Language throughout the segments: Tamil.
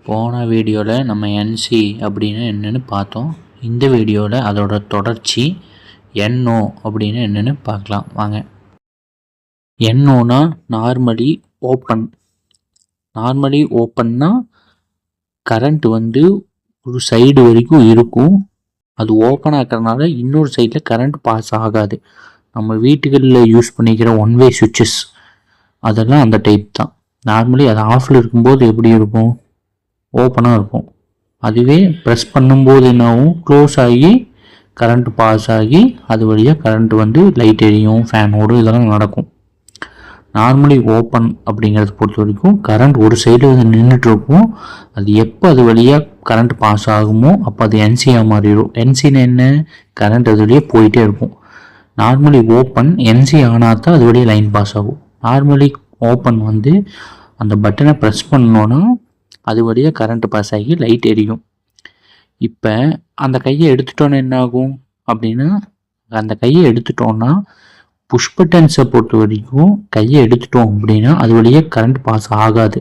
போன வீடியோவில் நம்ம என்சி அப்படின்னு என்னென்னு பார்த்தோம். இந்த வீடியோவில் அதோட தொடர்ச்சி என்ஓ அப்படின்னு என்னென்னு பார்க்கலாம் வாங்க. என்ஓனா நார்மலி ஓப்பன். நார்மலி ஓப்பன்னா கரண்ட் வந்து ஒரு சைடு வரைக்கும் இருக்கும். அது ஓப்பன் ஆக்கிறதுனால இன்னொரு சைடில் கரண்ட் பாஸ் ஆகாது. நம்ம வீட்டுகளில் யூஸ் பண்ணிக்கிற ஒன்வே சுவிட்சஸ் அதெல்லாம் அந்த டைப் தான். நார்மலி அது ஆஃபில் இருக்கும்போது எப்படி இருக்கும், ஓப்பனாக இருக்கும். அதுவே ப்ரெஸ் பண்ணும்போது என்னாகும், க்ளோஸ் ஆகி கரண்ட் பாஸ் ஆகி அது வழியாக கரண்ட் வந்து லைட் எரியும், ஃபேன் ஓடும், இதெல்லாம் நடக்கும். நார்மலி ஓப்பன் அப்படிங்கிறத பொறுத்த வரைக்கும் கரண்ட் ஒரு சைடு வந்து நின்றுட்டுருக்கும். அது எப்போ அது வழியாக கரண்ட் பாஸ் ஆகுமோ அப்போ அது என்சியாக மாறிடும். என்சின்னு என்ன, கரண்ட் அது வழியாக போயிட்டே இருக்கும். நார்மலி ஓப்பன் என்சி ஆனால் தான் அது வழியாக லைன் பாஸ் ஆகும். நார்மலி ஓப்பன் வந்து அந்த பட்டனை ப்ரெஸ் பண்ணோன்னா அது வழியாக கரண்ட் பாஸ் ஆகி லைட் எரியும். இப்போ அந்த கையை எடுத்துட்டோன்னு என்ன ஆகும் அப்படின்னா, அந்த கையை எடுத்துட்டோன்னா புஷ் பட்டன்ஸை பொறுத்த வரைக்கும் கையை எடுத்துட்டோம் அப்படின்னா அது வழியாக கரண்ட் பாஸ் ஆகாது.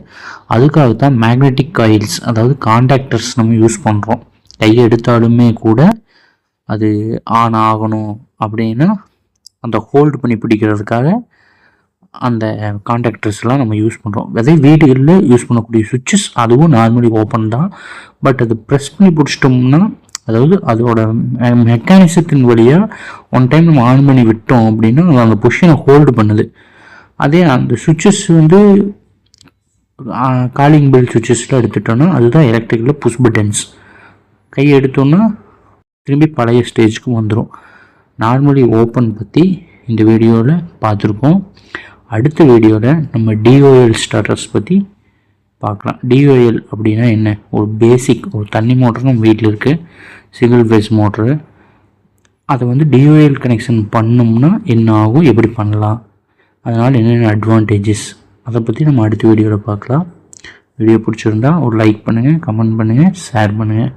அதுக்காக தான் மேக்னெட்டிக் காயில்ஸ், அதாவது கான்டாக்டர்ஸ் நம்ம யூஸ் பண்ணுறோம். கையை எடுத்தாலுமே கூட அது ஆன் ஆகணும் அப்படின்னா அந்த ஹோல்டு பண்ணி பிடிக்கிறதுக்காக அந்த கான்டாக்டர்ஸ்லாம் நம்ம யூஸ் பண்ணுறோம். அதே வீடுகளில் யூஸ் பண்ணக்கூடிய சுவிட்சஸ் அதுவும் நார்மலி ஓப்பன் தான். பட் அது ப்ரெஸ் பண்ணி பிடிச்சிட்டோம்னா, அதாவது அதோட மெக்கானிசத்தின் வழியாக ஒன் டைம் நம்ம ஆன் பண்ணி விட்டோம் அப்படின்னா அந்த பொசிஷனை ஹோல்டு பண்ணுது. அதே அந்த சுவிட்சஸ் வந்து காலிங் பெல் சுவிட்சஸில் எடுத்துட்டோன்னா அதுதான் எலக்ட்ரிக்கில் புஷ் பட்டன்ஸ். கையை எடுத்தோன்னா திரும்பி பழைய ஸ்டேஜுக்கு வந்துடும். நார்மலி ஓப்பன் பற்றி இந்த வீடியோவில் பார்த்துருக்கோம். அடுத்த வீடியோவில் நம்ம டிஓஎல் ஸ்டார்டர்ஸ் பற்றி பார்க்கலாம். டிஓஎல் அப்படின்னா என்ன, ஒரு பேசிக் ஒரு தண்ணி மோட்டர் நம்ம வீட்டில் இருக்குது, சிங்கிள் ஃபேஸ் மோட்ரு. அதை வந்து டிஓஎல் கனெக்ஷன் பண்ணோம்னா என்ன ஆகும், எப்படி பண்ணலாம், அதனால் என்னென்ன அட்வான்டேஜஸ், அதை பற்றி நம்ம அடுத்த வீடியோவில் பார்க்கலாம். வீடியோ பிடிச்சிருந்தா ஒரு லைக் பண்ணுங்கள், கமெண்ட் பண்ணுங்கள், ஷேர் பண்ணுங்கள்.